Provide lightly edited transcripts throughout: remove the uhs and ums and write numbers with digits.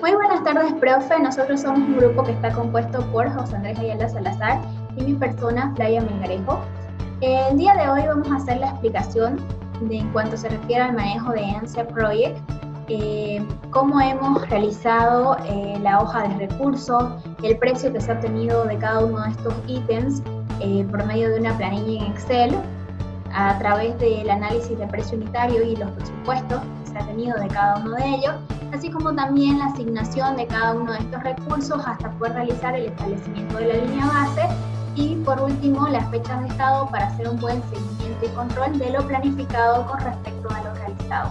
Muy buenas tardes, profe. Nosotros somos un grupo que está compuesto por José Andrés Ayala Salazar y mi persona, Flavia Melgarejo. El día de hoy vamos a hacer la explicación en cuanto se refiere al manejo de ENSE Project, cómo hemos realizado la hoja de recursos, el precio que se ha obtenido de cada uno de estos ítems por medio de una planilla en Excel, a través del análisis de precio unitario y los presupuestos que se ha tenido de cada uno de ellos, así como también la asignación de cada uno de estos recursos hasta poder realizar el establecimiento de la línea base y por último las fechas de estado para hacer un buen seguimiento y control de lo planificado con respecto a lo realizado.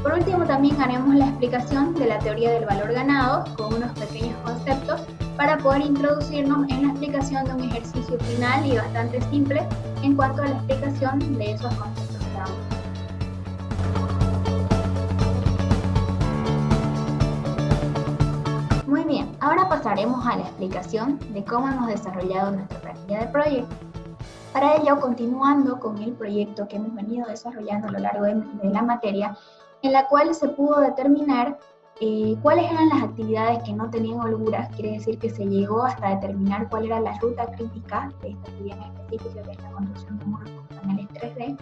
Por último también haremos la explicación de la teoría del valor ganado con unos pequeños conceptos para poder introducirnos en la explicación de un ejercicio final y bastante simple en cuanto a la explicación de esos conceptos que damos. Muy bien, ahora pasaremos a la explicación de cómo hemos desarrollado nuestra planilla de proyecto. Para ello, continuando con el proyecto que hemos venido desarrollando a lo largo de la materia, en la cual se pudo determinar cuáles eran las actividades que no tenían holguras, quiere decir que se llegó hasta determinar cuál era la ruta crítica de esta actividad en específico, que es la construcción de muros con paneles 3D.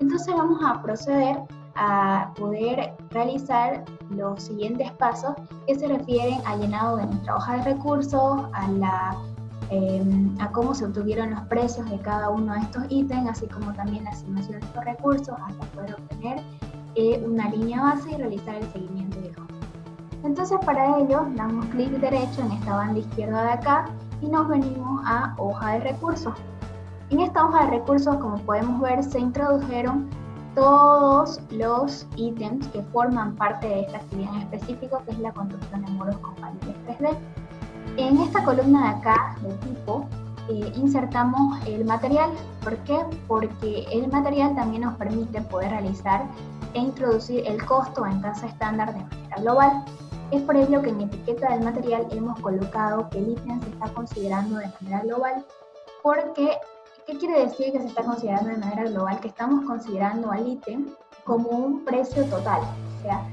Entonces vamos a proceder a poder realizar los siguientes pasos que se refieren al llenado de nuestra hoja de recursos, a cómo se obtuvieron los precios de cada uno de estos ítems, así como también la asignación de estos recursos hasta poder obtener una línea base y realizar el seguimiento de hoja. Entonces para ello damos clic derecho en esta banda izquierda de acá y nos venimos a hoja de recursos. En esta hoja de recursos, como podemos ver, se introdujeron todos los ítems que forman parte de esta actividad en específico, que es la construcción de muros con paneles 3D. En esta columna de acá, de tipo, insertamos el material. ¿Por qué? Porque el material también nos permite poder realizar e introducir el costo en tasa estándar de manera global. Es por ello que en etiqueta del material hemos colocado que el ítem se está considerando de manera global, porque ¿qué quiere decir que se está considerando de manera global? Que estamos considerando al ítem como un precio total, o sea,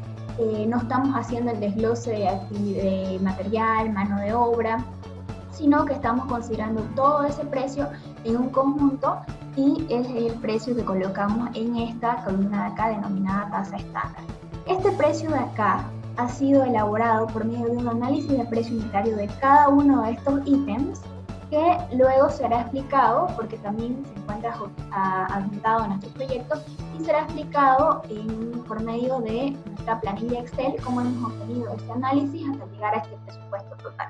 no estamos haciendo el desglose de material, mano de obra, sino que estamos considerando todo ese precio en un conjunto y es el precio que colocamos en esta columna de acá denominada tasa estándar. Este precio de acá ha sido elaborado por medio de un análisis de precio unitario de cada uno de estos ítems que luego será explicado, porque también se encuentra adjuntado en nuestro proyecto, y será explicado por medio de nuestra planilla Excel cómo hemos obtenido este análisis hasta llegar a este presupuesto total.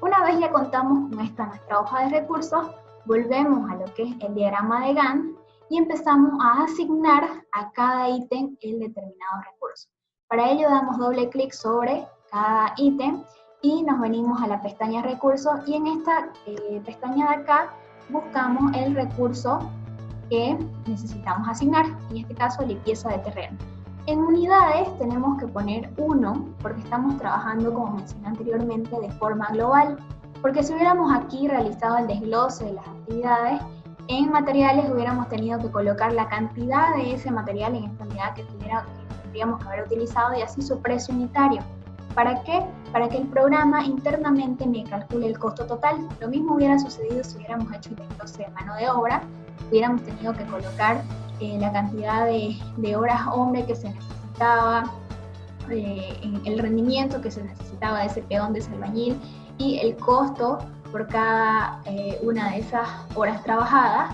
Una vez ya contamos con esta nuestra hoja de recursos, volvemos a lo que es el diagrama de Gantt y empezamos a asignar a cada ítem el determinado recurso. Para ello damos doble clic sobre cada ítem y nos venimos a la pestaña recursos y en esta pestaña de acá buscamos el recurso que necesitamos asignar, en este caso limpieza de terreno. En unidades tenemos que poner 1 porque estamos trabajando, como mencioné anteriormente, de forma global, porque si hubiéramos aquí realizado el desglose de las actividades, en materiales hubiéramos tenido que colocar la cantidad de ese material en esta unidad que tendríamos que haber utilizado y así su precio unitario. ¿Para qué? Para que el programa internamente me calcule el costo total. Lo mismo hubiera sucedido si hubiéramos hecho el desglose de mano de obra, hubiéramos tenido que colocar la cantidad de horas hombre que se necesitaba, el rendimiento que se necesitaba de ese peón, de ese albañil y el costo por cada una de esas horas trabajadas,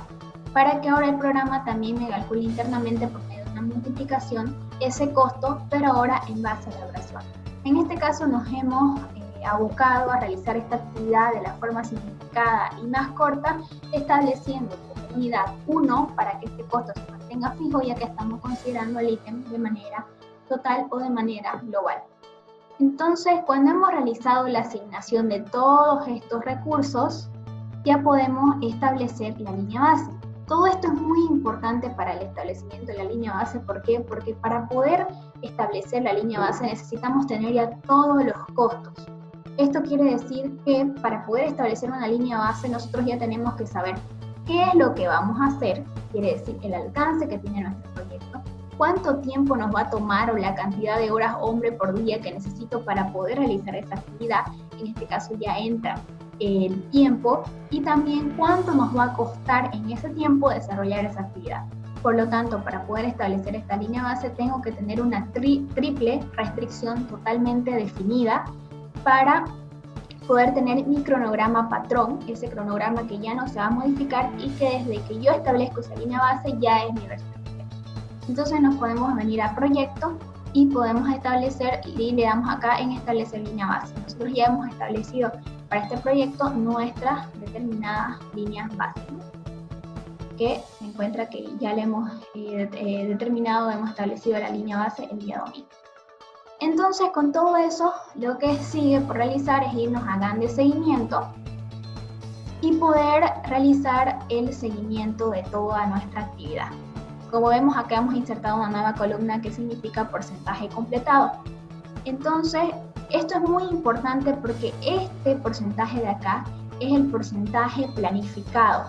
para que ahora el programa también me calcule internamente por medio de una multiplicación ese costo, pero ahora en base a la duración. En este caso nos hemos abocado a realizar esta actividad de la forma simplificada y más corta, estableciendo como unidad 1 para que este costo se mantenga fijo, ya que estamos considerando el ítem de manera total o de manera global. Entonces, cuando hemos realizado la asignación de todos estos recursos, ya podemos establecer la línea base. Todo esto es muy importante para el establecimiento de la línea base. ¿Por qué? Porque para poder establecer la línea base necesitamos tener ya todos los costos. Esto quiere decir que para poder establecer una línea base nosotros ya tenemos que saber qué es lo que vamos a hacer, quiere decir el alcance que tiene nuestro proyecto, cuánto tiempo nos va a tomar o la cantidad de horas hombre por día que necesito para poder realizar esta actividad. En este caso ya entra el tiempo y también cuánto nos va a costar en ese tiempo desarrollar esa actividad. Por lo tanto, para poder establecer esta línea base tengo que tener una triple restricción totalmente definida para poder tener mi cronograma patrón, ese cronograma que ya no se va a modificar y que desde que yo establezco esa línea base ya es mi versión. Entonces nos podemos venir a proyecto y podemos establecer, y le damos acá en establecer línea base. Nosotros ya hemos establecido para este proyecto nuestras determinadas líneas base, que se encuentra que ya le hemos determinado, hemos establecido la línea base el día domingo. Entonces, con todo eso, lo que sigue por realizar es irnos a GAN de seguimiento y poder realizar el seguimiento de toda nuestra actividad. Como vemos, acá hemos insertado una nueva columna que significa porcentaje completado. Entonces, esto es muy importante porque este porcentaje de acá es el porcentaje planificado,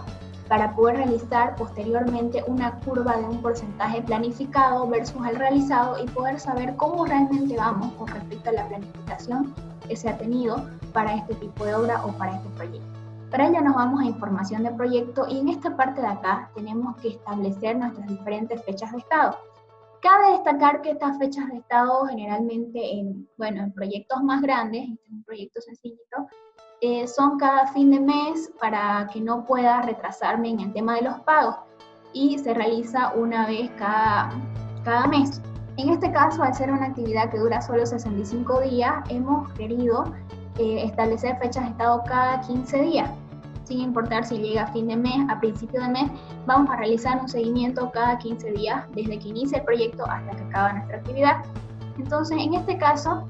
para poder realizar posteriormente una curva de un porcentaje planificado versus el realizado y poder saber cómo realmente vamos con respecto a la planificación que se ha tenido para este tipo de obra o para este proyecto. Para ello nos vamos a información de proyecto y en esta parte de acá tenemos que establecer nuestras diferentes fechas de estado. Cabe destacar que estas fechas de estado generalmente en proyectos más grandes, este es un proyecto sencillito, son cada fin de mes para que no pueda retrasarme en el tema de los pagos y se realiza una vez cada mes. En este caso, al ser una actividad que dura solo 65 días, hemos querido establecer fechas de estado cada 15 días. Sin importar si llega a fin de mes, a principio de mes, vamos a realizar un seguimiento cada 15 días desde que inicia el proyecto hasta que acaba nuestra actividad. Entonces, en este caso,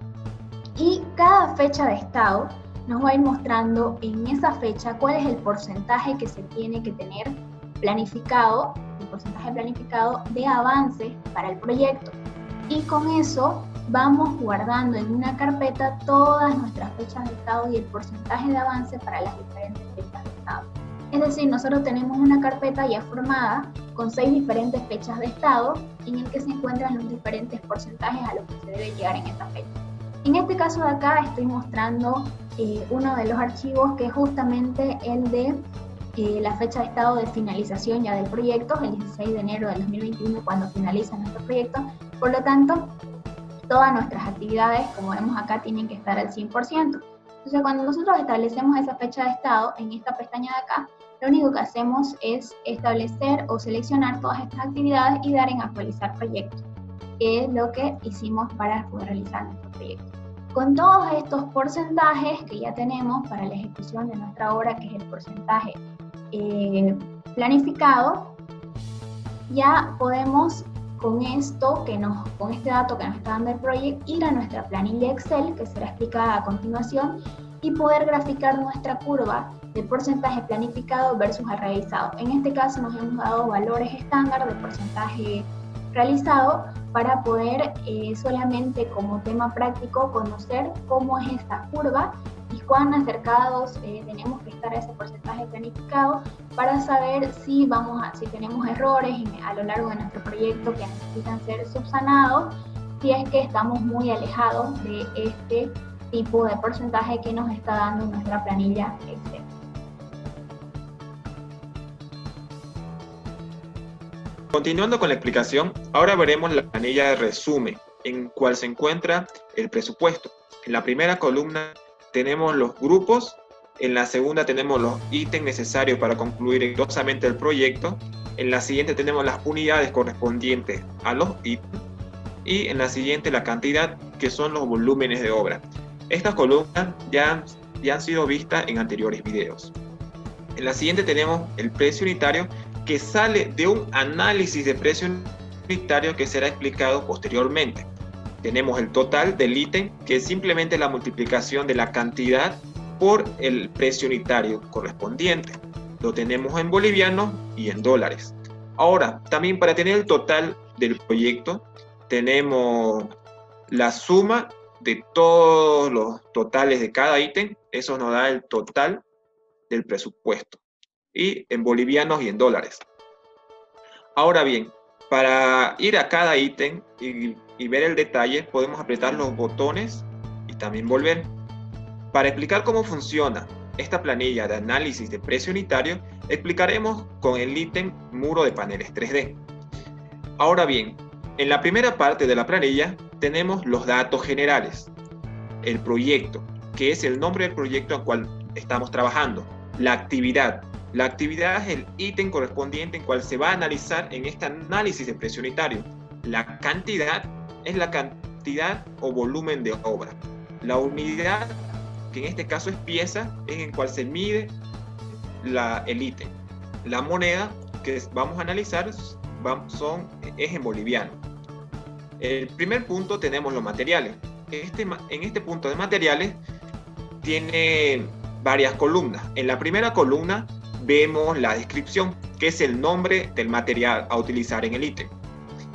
y cada fecha de estado nos va a ir mostrando en esa fecha cuál es el porcentaje que se tiene que tener planificado, el porcentaje planificado de avance para el proyecto. Y con eso vamos guardando en una carpeta todas nuestras fechas de estado y el porcentaje de avance para las diferentes fechas de estado. Es decir, nosotros tenemos una carpeta ya formada con 6 diferentes fechas de estado en el que se encuentran los diferentes porcentajes a los que se debe llegar en esta fecha. En este caso de acá estoy mostrando uno de los archivos que es justamente el de la fecha de estado de finalización ya del proyecto, el 16 de enero del 2021 cuando finaliza nuestro proyecto. Por lo tanto, todas nuestras actividades, como vemos acá, tienen que estar al 100%. Entonces, cuando nosotros establecemos esa fecha de estado en esta pestaña de acá, lo único que hacemos es establecer o seleccionar todas estas actividades y dar en actualizar proyecto, que es lo que hicimos para poder realizar nuestro proyecto. Con todos estos porcentajes que ya tenemos para la ejecución de nuestra obra, que es el porcentaje planificado, ya podemos con esto con este dato que nos está dando el proyecto, ir a nuestra planilla Excel, que será explicada a continuación, y poder graficar nuestra curva de porcentaje planificado versus el realizado. En este caso nos hemos dado valores estándar de porcentaje realizado para poder solamente como tema práctico conocer cómo es esta curva y cuán acercados tenemos que estar a ese porcentaje planificado para saber si tenemos errores a lo largo de nuestro proyecto que necesitan ser subsanados, si es que estamos muy alejados de este tipo de porcentaje que nos está dando nuestra planilla Excel. Continuando con la explicación, ahora veremos la planilla de resumen, en cual se encuentra el presupuesto. En la primera columna tenemos los grupos, en la segunda tenemos los ítems necesarios para concluir exitosamente el proyecto, en la siguiente tenemos las unidades correspondientes a los ítems, y en la siguiente la cantidad, que son los volúmenes de obra. Estas columnas ya han sido vistas en anteriores videos. En la siguiente tenemos el precio unitario, que sale de un análisis de precio unitario que será explicado posteriormente. Tenemos el total del ítem, que es simplemente la multiplicación de la cantidad por el precio unitario correspondiente. Lo tenemos en bolivianos y en dólares. Ahora, también para tener el total del proyecto, tenemos la suma de todos los totales de cada ítem. Eso nos da el total del presupuesto, y en bolivianos y en dólares. Ahora bien, Para ir a cada ítem y ver el detalle, podemos apretar los botones y también volver. Para explicar cómo funciona esta planilla de análisis de precio unitario, explicaremos con el ítem muro de paneles 3D. Ahora bien, en la primera parte de la planilla tenemos los datos generales, el proyecto, que es el nombre del proyecto al cual estamos trabajando, la actividad. La actividad es el ítem correspondiente en cual se va a analizar en este análisis de precio unitario. La cantidad es la cantidad o volumen de obra. La unidad, que en este caso es pieza, es en cual se mide el ítem. La moneda que vamos a analizar es en boliviano. El primer punto tenemos los materiales. En este punto de materiales tiene varias columnas. En la primera columna vemos la descripción, que es el nombre del material a utilizar en el ítem.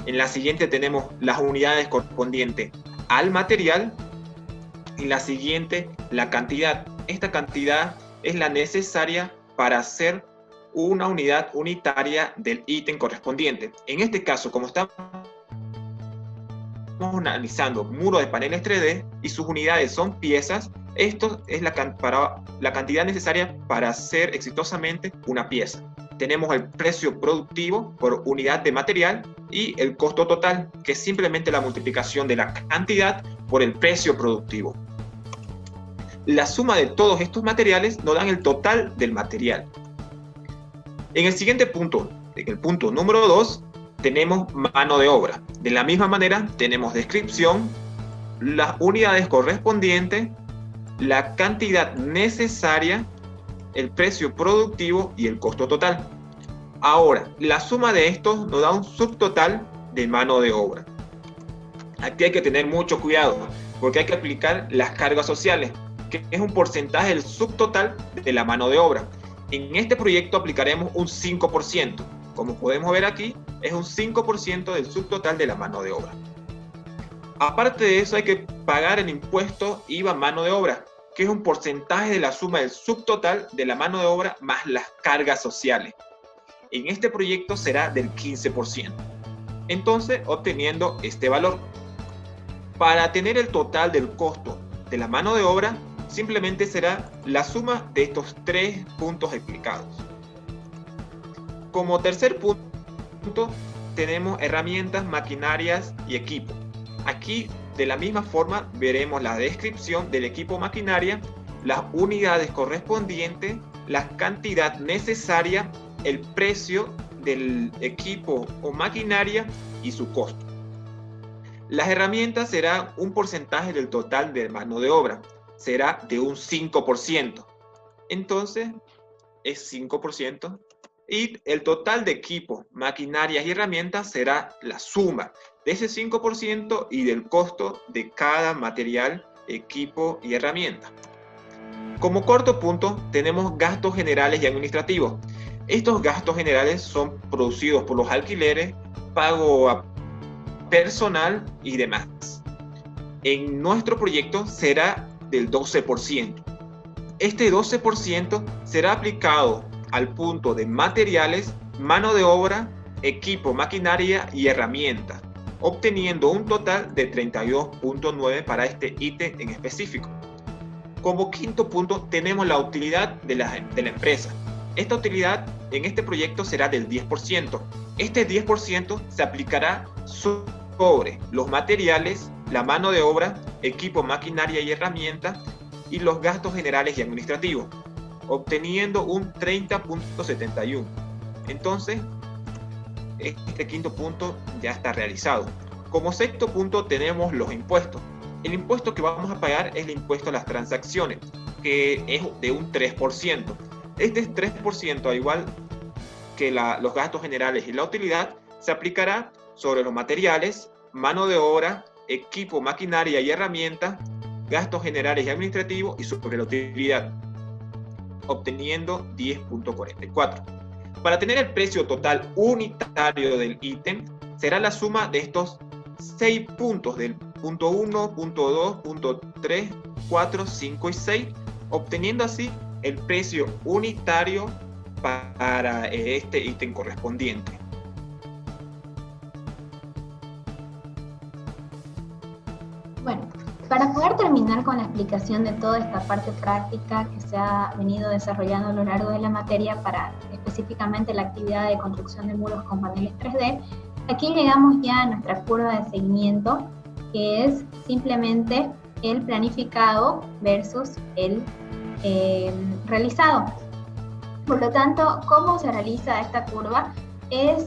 En la siguiente tenemos las unidades correspondientes al material. Y la siguiente, la cantidad. Esta cantidad es la necesaria para hacer una unidad unitaria del ítem correspondiente. En este caso, como estamos analizando muro de paneles 3D y sus unidades son piezas, esto es la cantidad necesaria para hacer exitosamente una pieza. Tenemos el precio productivo por unidad de material y el costo total, que es simplemente la multiplicación de la cantidad por el precio productivo. La suma de todos estos materiales nos dan el total del material. En el siguiente punto, en el punto número 2, tenemos mano de obra. De la misma manera, tenemos descripción, las unidades correspondientes, la cantidad necesaria, el precio productivo y el costo total. Ahora, la suma de estos nos da un subtotal de mano de obra. Aquí hay que tener mucho cuidado, porque hay que aplicar las cargas sociales, que es un porcentaje del subtotal de la mano de obra. En este proyecto aplicaremos un 5%. Como podemos ver aquí, es un 5% del subtotal de la mano de obra. Aparte de eso, hay que pagar el impuesto IVA mano de obra, que es un porcentaje de la suma del subtotal de la mano de obra más las cargas sociales. En este proyecto será del 15%. Entonces, obteniendo este valor. Para tener el total del costo de la mano de obra, simplemente será la suma de estos tres puntos explicados. Como tercer punto, tenemos herramientas, maquinarias y equipo. Aquí, de la misma forma, veremos la descripción del equipo maquinaria, las unidades correspondientes, la cantidad necesaria, el precio del equipo o maquinaria y su costo. Las herramientas serán un porcentaje del total de mano de obra. Será de un 5%. Entonces, es 5%. Y el total de equipo, maquinarias y herramientas será la suma de ese 5% y del costo de cada material, equipo y herramienta. Como cuarto punto, tenemos gastos generales y administrativos. Estos gastos generales son producidos por los alquileres, pago a personal y demás. En nuestro proyecto será del 12%. Este 12% será aplicado al punto de materiales, mano de obra, equipo, maquinaria y herramientas, obteniendo un total de 32.9 para este ítem en específico. Como quinto punto tenemos la utilidad de la empresa. Esta utilidad en este proyecto será del 10%. Este 10% se aplicará sobre los materiales, la mano de obra, equipo, maquinaria y herramientas y los gastos generales y administrativos, obteniendo un 30.71. Entonces, este quinto punto ya está realizado. Como sexto punto tenemos los impuestos. El impuesto que vamos a pagar es el impuesto a las transacciones, que es de un 3%. Este 3%, al igual que los gastos generales y la utilidad, se aplicará sobre los materiales, mano de obra, equipo, maquinaria y herramientas, gastos generales y administrativos y sobre la utilidad, obteniendo 10.44. Para tener el precio total unitario del ítem, será la suma de estos 6 puntos del punto 1, punto 2, punto 3, 4, 5 y 6, obteniendo así el precio unitario para este ítem correspondiente. Bueno, para poder terminar con la explicación de toda esta parte práctica que se ha venido desarrollando a lo largo de la materia para específicamente la actividad de construcción de muros con paneles 3D, aquí llegamos ya a nuestra curva de seguimiento, que es simplemente el planificado versus el realizado. Por lo tanto, ¿cómo se realiza esta curva?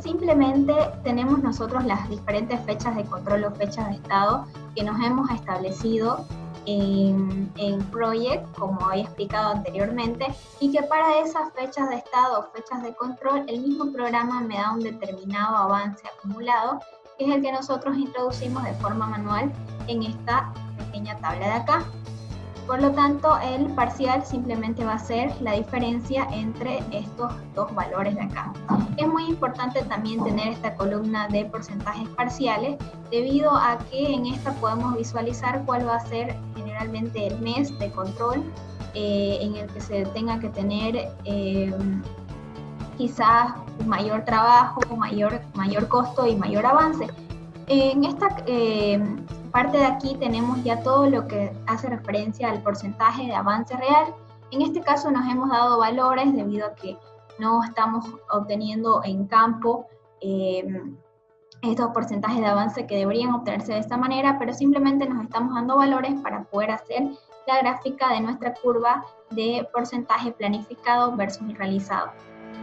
Simplemente tenemos nosotros las diferentes fechas de control o fechas de estado que nos hemos establecido en Project, como había explicado anteriormente, y que para esas fechas de estado o fechas de control, el mismo programa me da un determinado avance acumulado, que es el que nosotros introducimos de forma manual en esta pequeña tabla de acá. Por lo tanto, el parcial simplemente va a ser la diferencia entre estos dos valores de acá. Es muy importante también tener esta columna de porcentajes parciales, debido a que en esta podemos visualizar cuál va a ser generalmente el mes de control en el que se tenga que tener quizás mayor trabajo, mayor costo y mayor avance. En esta parte de aquí tenemos ya todo lo que hace referencia al porcentaje de avance real. En este caso nos hemos dado valores debido a que no estamos obteniendo en campo estos porcentajes de avance que deberían obtenerse de esta manera, pero simplemente nos estamos dando valores para poder hacer la gráfica de nuestra curva de porcentaje planificado versus realizado,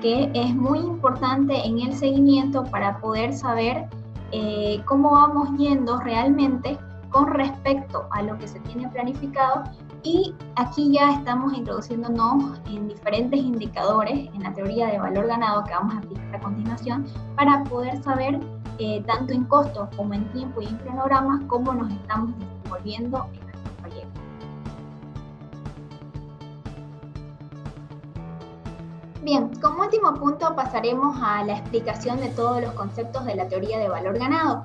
que es muy importante en el seguimiento para poder saber cómo vamos yendo realmente con respecto a lo que se tiene planificado, y aquí ya estamos introduciéndonos en diferentes indicadores en la teoría de valor ganado que vamos a aplicar a continuación para poder saber tanto en costos como en tiempo y en cronogramas cómo nos estamos desenvolviendo en nuestro proyecto. Bien, como último punto pasaremos a la explicación de todos los conceptos de la teoría de valor ganado.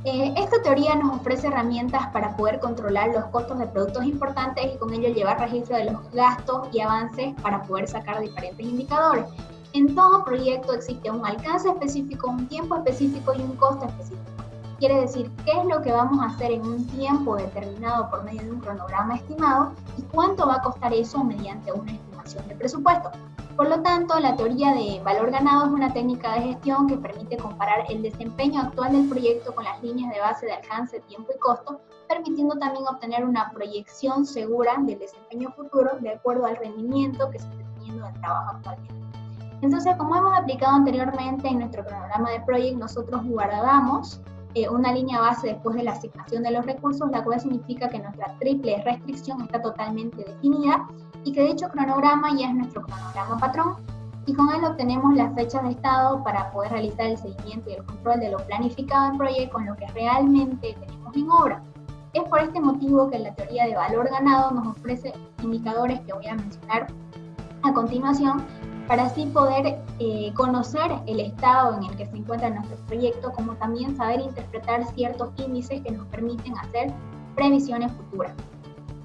Esta teoría nos ofrece herramientas para poder controlar los costos de productos importantes y con ello llevar registro de los gastos y avances para poder sacar diferentes indicadores. En todo proyecto existe un alcance específico, un tiempo específico y un costo específico. Quiere decir qué es lo que vamos a hacer en un tiempo determinado por medio de un cronograma estimado y cuánto va a costar eso mediante una estimación de presupuesto. Por lo tanto, la teoría de valor ganado es una técnica de gestión que permite comparar el desempeño actual del proyecto con las líneas de base de alcance, tiempo y costo, permitiendo también obtener una proyección segura del desempeño futuro de acuerdo al rendimiento que se está teniendo del trabajo actualmente. Entonces, como hemos aplicado anteriormente en nuestro cronograma de Project, nosotros guardamos una línea base después de la asignación de los recursos, la cual significa que nuestra triple restricción está totalmente definida y que dicho cronograma ya es nuestro cronograma patrón, y con él obtenemos las fechas de estado para poder realizar el seguimiento y el control de lo planificado en proyecto con lo que realmente tenemos en obra. Es por este motivo que la teoría de valor ganado nos ofrece indicadores que voy a mencionar a continuación, para así poder conocer el estado en el que se encuentra nuestro proyecto, como también saber interpretar ciertos índices que nos permiten hacer previsiones futuras.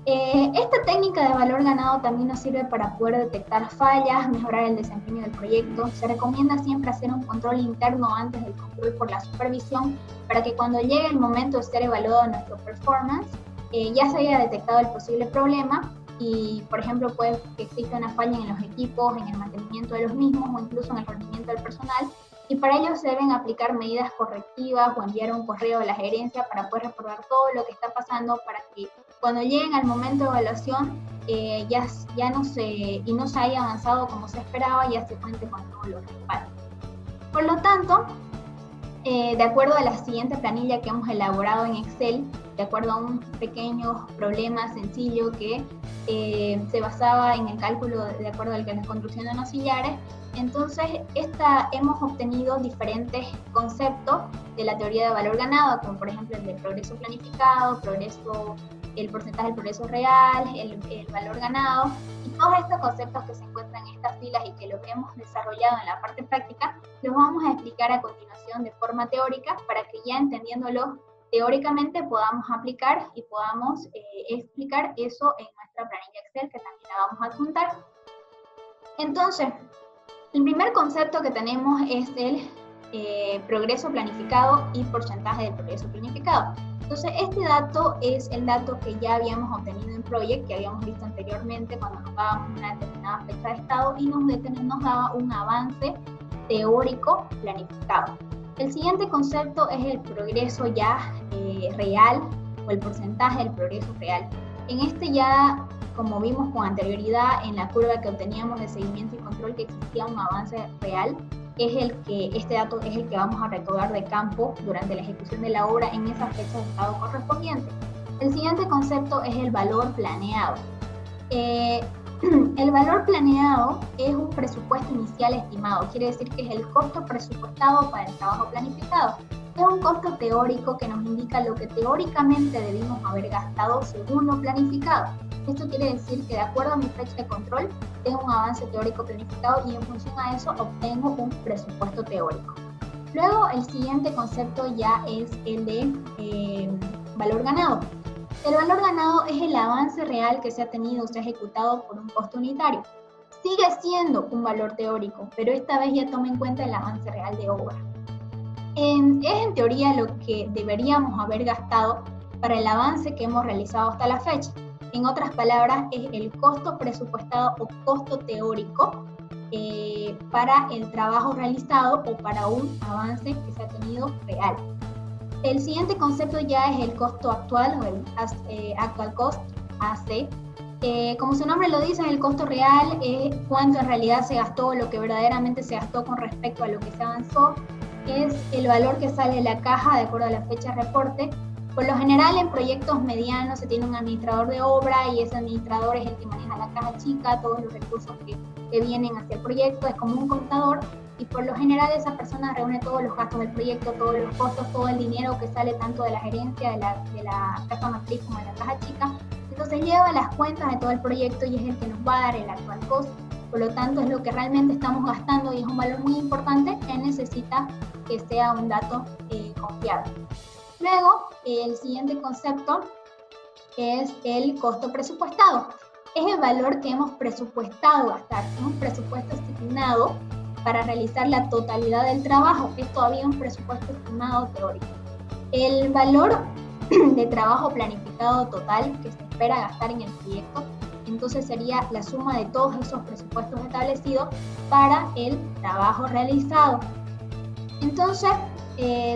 Esta técnica de valor ganado también nos sirve para poder detectar fallas, mejorar el desempeño del proyecto. Se recomienda siempre hacer un control interno antes del control por la supervisión, para que cuando llegue el momento de ser evaluado nuestro performance, ya se haya detectado el posible problema. Y, por ejemplo, puede que exista una falla en los equipos, en el mantenimiento de los mismos o incluso en el rendimiento del personal, y para ello se deben aplicar medidas correctivas o enviar un correo a la gerencia para poder recordar todo lo que está pasando, para que cuando lleguen al momento de evaluación no se haya avanzado como se esperaba, ya se cuente con todos los respaldos. Por lo tanto, de acuerdo a la siguiente planilla que hemos elaborado en Excel, de acuerdo a un pequeño problema sencillo que se basaba en el cálculo de acuerdo a la construcción de unos sillares, entonces hemos obtenido diferentes conceptos de la teoría de valor ganado, como por ejemplo el de progreso planificado, el porcentaje del progreso real, el valor ganado, y todos estos conceptos que se encuentran en estas filas y que los hemos desarrollado en la parte práctica, los vamos a explicar a continuación de forma teórica, para que ya entendiéndolo teóricamente podamos aplicar y podamos explicar eso en nuestra planilla Excel, que también la vamos a adjuntar. Entonces, el primer concepto que tenemos es el progreso planificado y porcentaje de progreso planificado. Entonces, este dato es el dato que ya habíamos obtenido en Project, que habíamos visto anteriormente cuando nos dábamos una determinada fecha de estado y nos daba un avance teórico planificado. El siguiente concepto es el progreso ya real o el porcentaje del progreso real. En este ya, como vimos con anterioridad en la curva que obteníamos de seguimiento y control, que existía un avance real, este dato es el que vamos a recaudar de campo durante la ejecución de la obra en esa fecha de estado correspondiente. El siguiente concepto es el valor planeado. El valor planeado es un presupuesto inicial estimado, quiere decir que es el costo presupuestado para el trabajo planificado. Es un costo teórico que nos indica lo que teóricamente debimos haber gastado según lo planificado. Esto quiere decir que de acuerdo a mi fecha de control, tengo un avance teórico planificado y en función a eso obtengo un presupuesto teórico. Luego, el siguiente concepto ya es el de valor ganado. El valor ganado es el avance real que se ha tenido o se ha ejecutado por un costo unitario. Sigue siendo un valor teórico, pero esta vez ya toma en cuenta el avance real de obra. Es en teoría lo que deberíamos haber gastado para el avance que hemos realizado hasta la fecha. En otras palabras, es el costo presupuestado o costo teórico para el trabajo realizado o para un avance que se ha tenido real. El siguiente concepto ya es el costo actual o el actual cost, AC. Como su nombre lo dice, el costo real es cuánto en realidad se gastó, lo que verdaderamente se gastó con respecto a lo que se avanzó. Es el valor que sale de la caja de acuerdo a la fecha de reporte. Por lo general, en proyectos medianos se tiene un administrador de obra y ese administrador es el que maneja la caja chica, todos los recursos que vienen hacia el proyecto, es como un contador y por lo general esa persona reúne todos los gastos del proyecto, todos los costos, todo el dinero que sale tanto de la gerencia, de la caja matriz como de la caja chica. Entonces lleva las cuentas de todo el proyecto y es el que nos va a dar el actual costo. Por lo tanto, es lo que realmente estamos gastando y es un valor muy importante que necesita que sea un dato confiable. Luego, el siguiente concepto es el costo presupuestado. Es el valor que hemos presupuestado gastar, un presupuesto estimado para realizar la totalidad del trabajo. Es todavía un presupuesto estimado teórico. El valor de trabajo planificado total que se espera gastar en el proyecto, entonces sería la suma de todos esos presupuestos establecidos para el trabajo realizado. Entonces,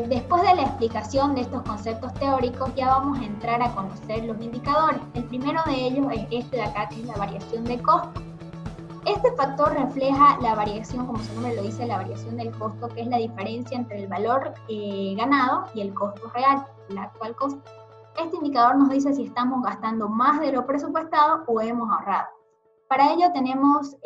después de la explicación de estos conceptos teóricos, ya vamos a entrar a conocer los indicadores. El primero de ellos es este de acá, que es la variación de costo. Este factor refleja la variación, como su nombre lo dice, la variación del costo, que es la diferencia entre el valor ganado y el costo real, el actual costo. Este indicador nos dice si estamos gastando más de lo presupuestado o hemos ahorrado. Para ello tenemos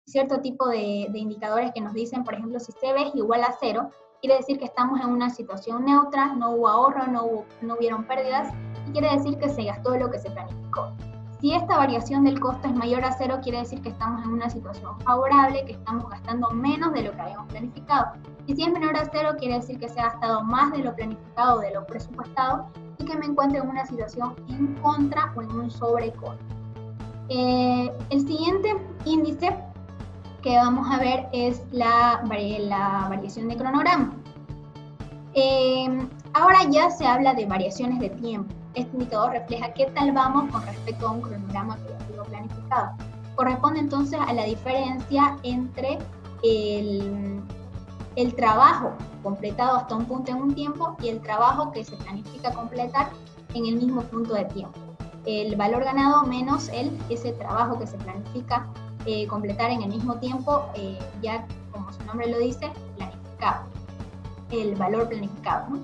cierto tipo de indicadores que nos dicen, por ejemplo, si CB es igual a 0, quiere decir que estamos en una situación neutra, no hubo ahorro, no hubieron pérdidas, y quiere decir que se gastó lo que se planificó. Si esta variación del costo es mayor a 0, quiere decir que estamos en una situación favorable, que estamos gastando menos de lo que habíamos planificado. Y si es menor a 0, quiere decir que se ha gastado más de lo planificado o de lo presupuestado y que me encuentro en una situación en contra o en un sobrecosto. El siguiente índice que vamos a ver es la variación de cronograma. Ahora ya se habla de variaciones de tiempo. Este indicador refleja qué tal vamos con respecto a un cronograma que ha sido planificado. Corresponde entonces a la diferencia entre el trabajo completado hasta un punto en un tiempo y el trabajo que se planifica completar en el mismo punto de tiempo. El valor ganado menos ese trabajo que se planifica completar en el mismo tiempo, ya como su nombre lo dice, planificado, el valor planificado, ¿no?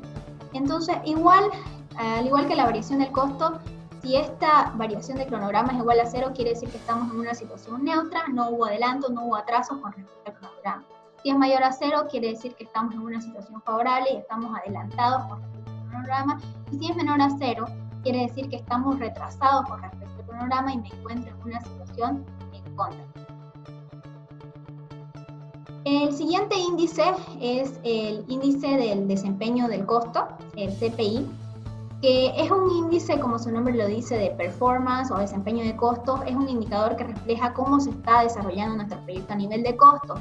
Entonces, al igual que la variación del costo, si esta variación de cronograma es igual a 0, quiere decir que estamos en una situación neutra, no hubo adelanto, no hubo atrasos con respecto al cronograma. Si es mayor a 0, quiere decir que estamos en una situación favorable y estamos adelantados con respecto al cronograma. Y si es menor a 0, quiere decir que estamos retrasados con respecto al cronograma y me encuentro en una situación en contra. El siguiente índice es el índice del desempeño del costo, el CPI, que es un índice, como su nombre lo dice, de performance o desempeño de costos. Es un indicador que refleja cómo se está desarrollando nuestro proyecto a nivel de costo.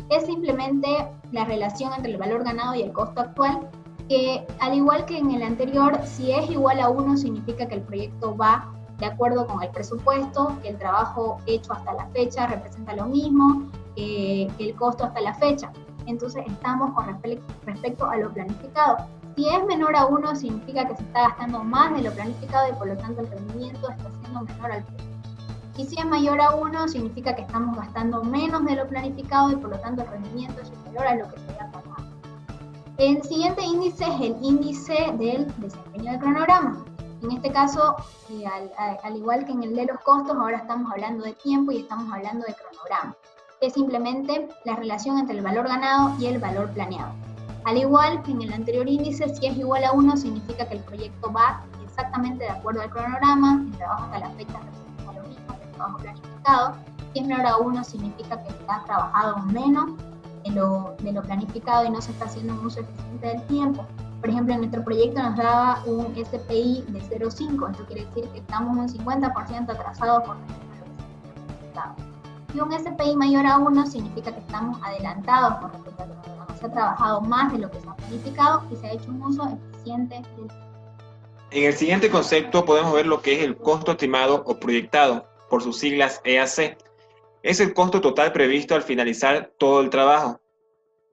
Es simplemente la relación entre el valor ganado y el costo actual, que al igual que en el anterior, si es igual a 1 significa que el proyecto va de acuerdo con el presupuesto, que el trabajo hecho hasta la fecha representa lo mismo que el costo hasta la fecha. Entonces estamos con respecto a lo planificado. Si es menor a 1 significa que se está gastando más de lo planificado y por lo tanto el rendimiento está siendo menor al precio. Y si es mayor a 1 significa que estamos gastando menos de lo planificado y por lo tanto el rendimiento es superior a lo que se había pagado. El siguiente índice es el índice del desempeño del cronograma. En este caso, al igual que en el de los costos, ahora estamos hablando de tiempo y estamos hablando de cronograma. Es simplemente la relación entre el valor ganado y el valor planeado. Al igual que en el anterior índice, si es igual a 1 significa que el proyecto va exactamente de acuerdo al cronograma, el trabajo hasta la fecha representa lo mismo que el trabajo planificado. Si es menor a 1 significa que se ha trabajado menos de lo planificado y no se está haciendo un uso eficiente del tiempo. Por ejemplo, en nuestro proyecto nos daba un SPI de 0,5, esto quiere decir que estamos un 50% atrasados por respecto a lo que se ha planificado. Y un SPI mayor a 1 significa que estamos adelantados con respecto al cronograma. Se ha trabajado más de lo que se ha planificado y se ha hecho un uso eficiente del tiempo. En el siguiente concepto podemos ver lo que es el costo estimado o proyectado, por sus siglas EAC. Es el costo total previsto al finalizar todo el trabajo.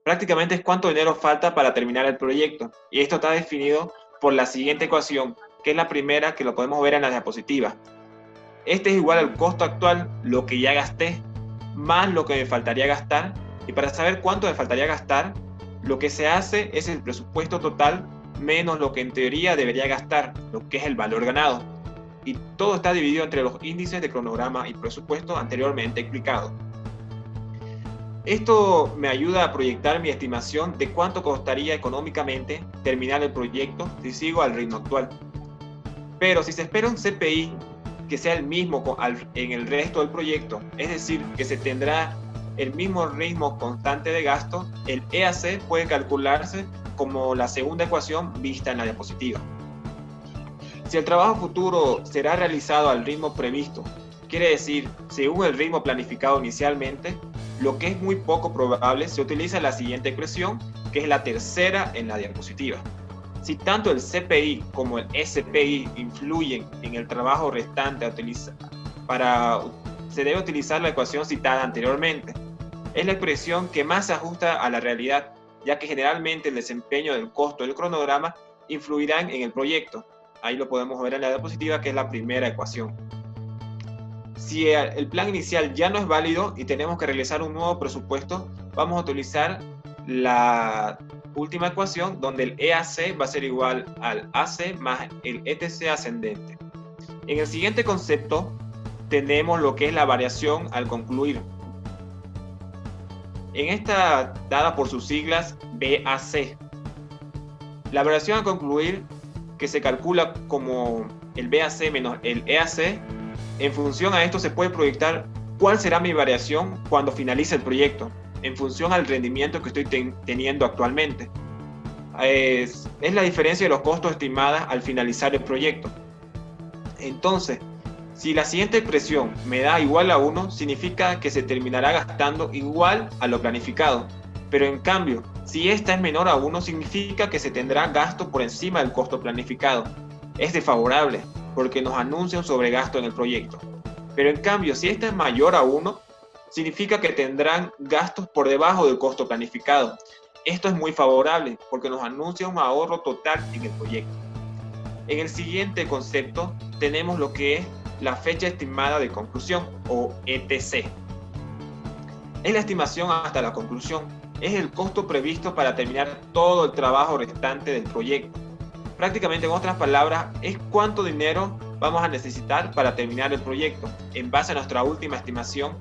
Prácticamente es cuánto dinero falta para terminar el proyecto, y esto está definido por la siguiente ecuación, que es la primera que lo podemos ver en la diapositiva. Este es igual al costo actual, lo que ya gasté, más lo que me faltaría gastar, y para saber cuánto me faltaría gastar, lo que se hace es el presupuesto total menos lo que en teoría debería gastar, lo que es el valor ganado. Y todo está dividido entre los índices de cronograma y presupuesto anteriormente explicados. Esto me ayuda a proyectar mi estimación de cuánto costaría económicamente terminar el proyecto si sigo al ritmo actual. Pero si se espera un CPI que sea el mismo en el resto del proyecto, es decir, que se tendrá el mismo ritmo constante de gasto, el EAC puede calcularse como la segunda ecuación vista en la diapositiva. Si el trabajo futuro será realizado al ritmo previsto, quiere decir, según el ritmo planificado inicialmente, lo que es muy poco probable, se utiliza la siguiente expresión, que es la tercera en la diapositiva. Si tanto el CPI como el SPI influyen en el trabajo restante se debe utilizar la ecuación citada anteriormente. Es la expresión que más se ajusta a la realidad, ya que generalmente el desempeño del costo del cronograma influirán en el proyecto. Ahí lo podemos ver en la diapositiva, que es la primera ecuación. Si el plan inicial ya no es válido y tenemos que realizar un nuevo presupuesto, vamos a utilizar la última ecuación, donde el EAC va a ser igual al AC más el ETC ascendente. En el siguiente concepto tenemos lo que es la variación al concluir. En esta dada por sus siglas BAC. La variación al concluir, que se calcula como el BAC menos el EAC, en función a esto se puede proyectar cuál será mi variación cuando finalice el proyecto, en función al rendimiento que estoy teniendo actualmente. Es la diferencia de los costos estimadas al finalizar el proyecto. Entonces, si la siguiente expresión me da igual a 1, significa que se terminará gastando igual a lo planificado. Pero en cambio, si esta es menor a 1, significa que se tendrá gasto por encima del costo planificado. Es desfavorable, porque nos anuncia un sobregasto en el proyecto. Pero en cambio, si esta es mayor a 1, significa que tendrán gastos por debajo del costo planificado. Esto es muy favorable, porque nos anuncia un ahorro total en el proyecto. En el siguiente concepto tenemos lo que es la fecha estimada de conclusión, o ETC. Es la estimación hasta la conclusión. Es el costo previsto para terminar todo el trabajo restante del proyecto. Prácticamente, en otras palabras, es cuánto dinero vamos a necesitar para terminar el proyecto, en base a nuestra última estimación.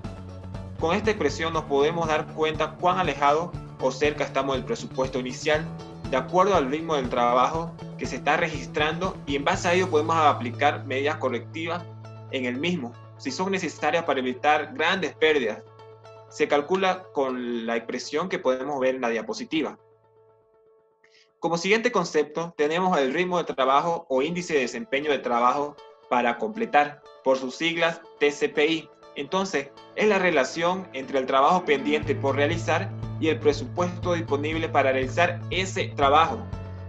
Con esta expresión nos podemos dar cuenta cuán alejado o cerca estamos del presupuesto inicial, de acuerdo al ritmo del trabajo que se está registrando, y en base a ello podemos aplicar medidas correctivas en el mismo, si son necesarias para evitar grandes pérdidas. Se calcula con la expresión que podemos ver en la diapositiva. Como siguiente concepto, tenemos el ritmo de trabajo o índice de desempeño de trabajo para completar, por sus siglas TCPI. Entonces, es la relación entre el trabajo pendiente por realizar y el presupuesto disponible para realizar ese trabajo.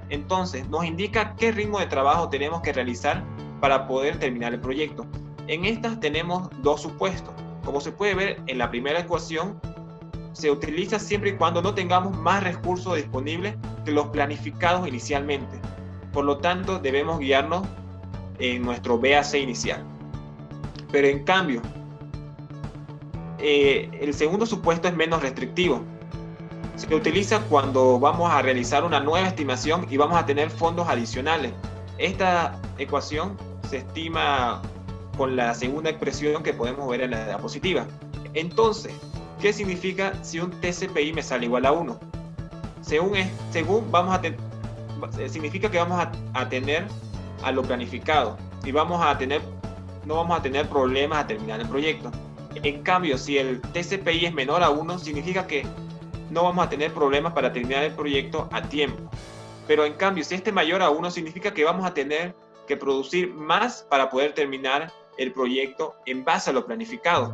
Entonces, nos indica qué ritmo de trabajo tenemos que realizar para poder terminar el proyecto. En estas tenemos dos supuestos. Como se puede ver en la primera ecuación, se utiliza siempre y cuando no tengamos más recursos disponibles que los planificados inicialmente. Por lo tanto, debemos guiarnos en nuestro BAC inicial. Pero en cambio, el segundo supuesto es menos restrictivo. Se utiliza cuando vamos a realizar una nueva estimación y vamos a tener fondos adicionales. Esta ecuación se estima con la segunda expresión que podemos ver en la diapositiva. Entonces, ¿qué significa si un TCPI me sale igual a 1? Significa que vamos a tener a lo planificado y no vamos a tener problemas a terminar el proyecto. En cambio, si el TCPI es menor a 1, significa que no vamos a tener problemas para terminar el proyecto a tiempo. Pero en cambio, si este es mayor a 1, significa que vamos a tener que producir más para poder terminar el proyecto en base a lo planificado.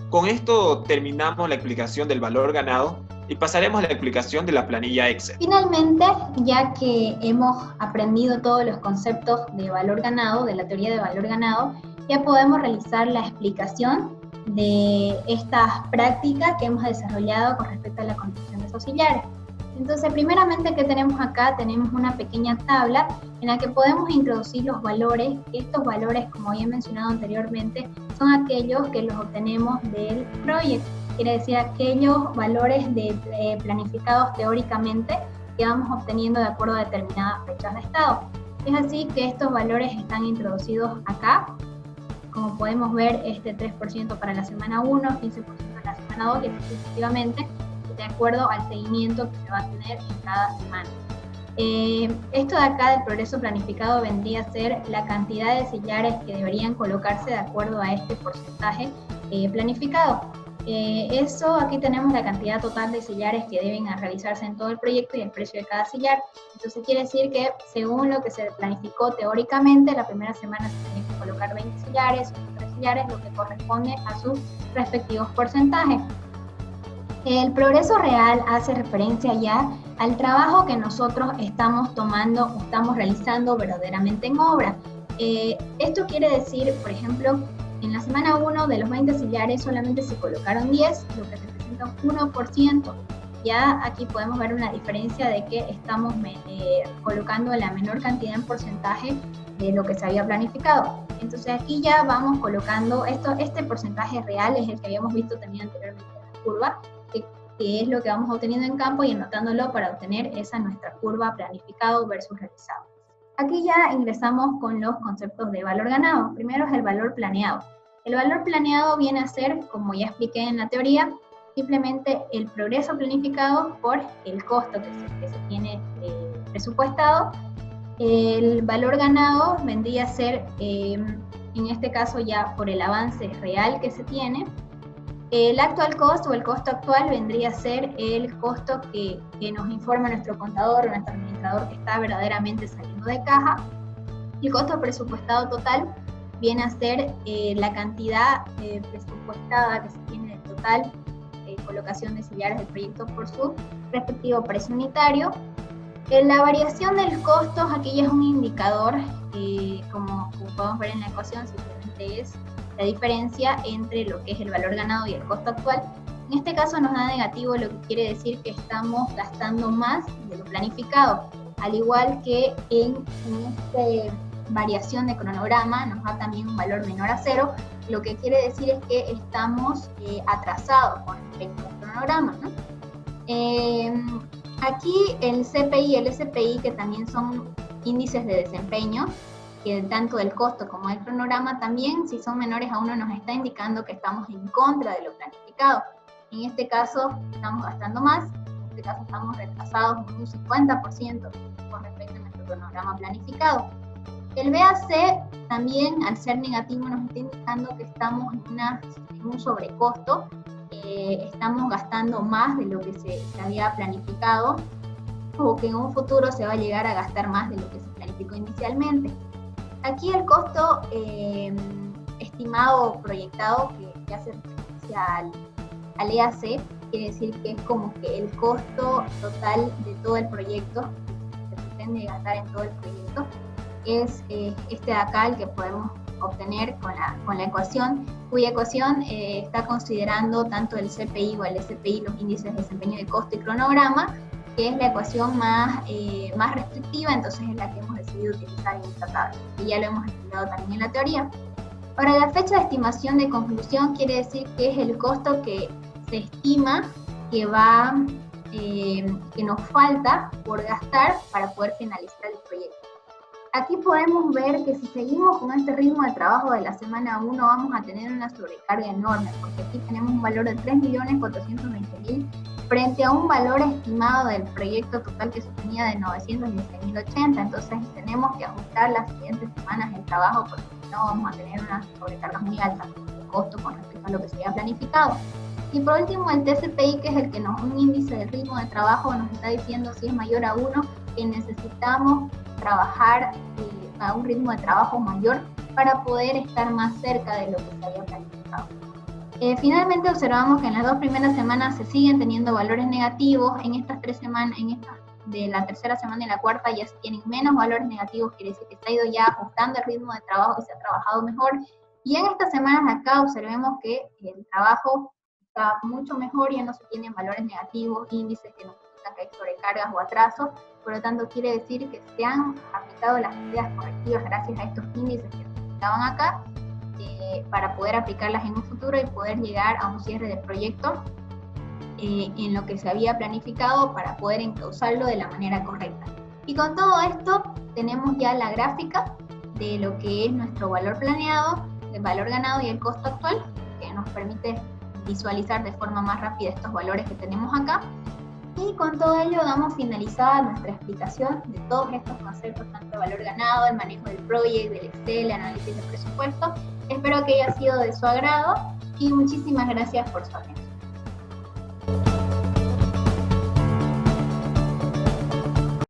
Con esto terminamos la explicación del valor ganado y pasaremos a la explicación de la planilla Excel. Finalmente, ya que hemos aprendido todos los conceptos de valor ganado, de la teoría de valor ganado, ya podemos realizar la explicación de estas prácticas que hemos desarrollado con respecto a la construcción de auxiliares. Entonces, primeramente, ¿qué tenemos acá? Tenemos una pequeña tabla en la que podemos introducir los valores. Estos valores, como había mencionado anteriormente, son aquellos que los obtenemos del proyecto. Quiere decir, aquellos valores planificados teóricamente que vamos obteniendo de acuerdo a determinadas fechas de estado. Es así que estos valores están introducidos acá. Como podemos ver, 3% para la semana 1, 15% para la semana 2 y así sucesivamente, de acuerdo al seguimiento que se va a tener en cada semana. Esto de acá del progreso planificado vendría a ser la cantidad de sillares que deberían colocarse de acuerdo a este porcentaje planificado. Eso, aquí tenemos la cantidad total de sillares que deben realizarse en todo el proyecto y el precio de cada sillar. Entonces quiere decir que según lo que se planificó teóricamente, la primera semana se tienen que colocar 20 sillares, 3 sillares, lo que corresponde a sus respectivos porcentajes. El progreso real hace referencia ya al trabajo que nosotros estamos tomando o estamos realizando verdaderamente en obra. Esto quiere decir, por ejemplo, en la semana 1 de los 20 sillares solamente se colocaron 10, lo que representa un 1%. Ya aquí podemos ver una diferencia de que estamos colocando la menor cantidad en porcentaje de lo que se había planificado. Entonces aquí ya vamos colocando este porcentaje real es el que habíamos visto también anteriormente en la curva, que es lo que vamos obteniendo en campo y anotándolo para obtener esa nuestra curva planificado versus realizado. Aquí ya ingresamos con los conceptos de valor ganado. Primero es el valor planeado. El valor planeado viene a ser, como ya expliqué en la teoría, simplemente el progreso planificado por el costo que se tiene presupuestado. El valor ganado vendría a ser, en este caso ya por el avance real que se tiene. El actual costo o el costo actual vendría a ser el costo que nos informa nuestro contador o nuestro administrador que está verdaderamente saliendo de caja. Y el costo presupuestado total viene a ser la cantidad presupuestada que se tiene de total colocación de sillares del proyecto por su respectivo precio unitario. La variación del costo aquí ya es un indicador, como podemos ver en la ecuación, simplemente es la diferencia entre lo que es el valor ganado y el costo actual. En este caso nos da negativo, lo que quiere decir que estamos gastando más de lo planificado, al igual que en esta variación de cronograma nos da también un valor menor a 0, lo que quiere decir es que estamos atrasados con respecto al cronograma, ¿no? Aquí el CPI y el SPI, que también son índices de desempeño, que tanto del costo como del cronograma, también si son menores a 1 nos está indicando que estamos en contra de lo planificado. En este caso estamos gastando más, en este caso estamos retrasados en un 50% con respecto a nuestro cronograma planificado. El BAC también, al ser negativo, nos está indicando que estamos en un sobrecosto, estamos gastando más de lo que se había planificado, o que en un futuro se va a llegar a gastar más de lo que se planificó inicialmente. Aquí el costo estimado o proyectado que hace referencia al EAC quiere decir que es como que el costo total de todo el proyecto, que se pretende gastar en todo el proyecto, es este de acá, el que podemos obtener con la ecuación, cuya ecuación está considerando tanto el CPI o el SPI, los índices de desempeño de costo y cronograma, que es la ecuación más restrictiva, entonces es la que hemos decidido utilizar en esta tabla, y ya lo hemos estudiado también en la teoría. Ahora, la fecha de estimación de conclusión quiere decir que es el costo que se estima que nos falta por gastar para poder finalizar el proyecto. Aquí podemos ver que si seguimos con este ritmo de trabajo de la semana 1 vamos a tener una sobrecarga enorme, porque aquí tenemos un valor de 3.420.000 frente a un valor estimado del proyecto total que se tenía de 916.080, entonces tenemos que ajustar las siguientes semanas el trabajo porque si no vamos a tener una sobrecarga muy alta de costo con respecto a lo que se había planificado. Y por último el TCPI, que es el que un índice de ritmo de trabajo nos está diciendo si es mayor a 1, que necesitamos trabajar a un ritmo de trabajo mayor para poder estar más cerca de lo que se había planificado. Finalmente observamos que en las 2 primeras semanas se siguen teniendo valores negativos, en estas 3 semanas, de la tercera semana y la cuarta ya se tienen menos valores negativos, quiere decir que se ha ido ya ajustando el ritmo de trabajo y se ha trabajado mejor, y en estas semanas de acá observemos que el trabajo está mucho mejor, ya no se tienen valores negativos, índices que nos indican que hay sobrecargas o atrasos, por lo tanto quiere decir que se han aplicado las medidas correctivas gracias a estos índices que se indicaban acá, para poder aplicarlas en un futuro y poder llegar a un cierre de proyecto en lo que se había planificado para poder encauzarlo de la manera correcta. Y con todo esto tenemos ya la gráfica de lo que es nuestro valor planeado, el valor ganado y el costo actual, que nos permite visualizar de forma más rápida estos valores que tenemos acá. Y con todo ello damos finalizada nuestra explicación de todos estos conceptos, tanto de valor ganado, el manejo del proyecto, del Excel, el análisis de presupuesto. Espero que haya sido de su agrado y muchísimas gracias por su atención.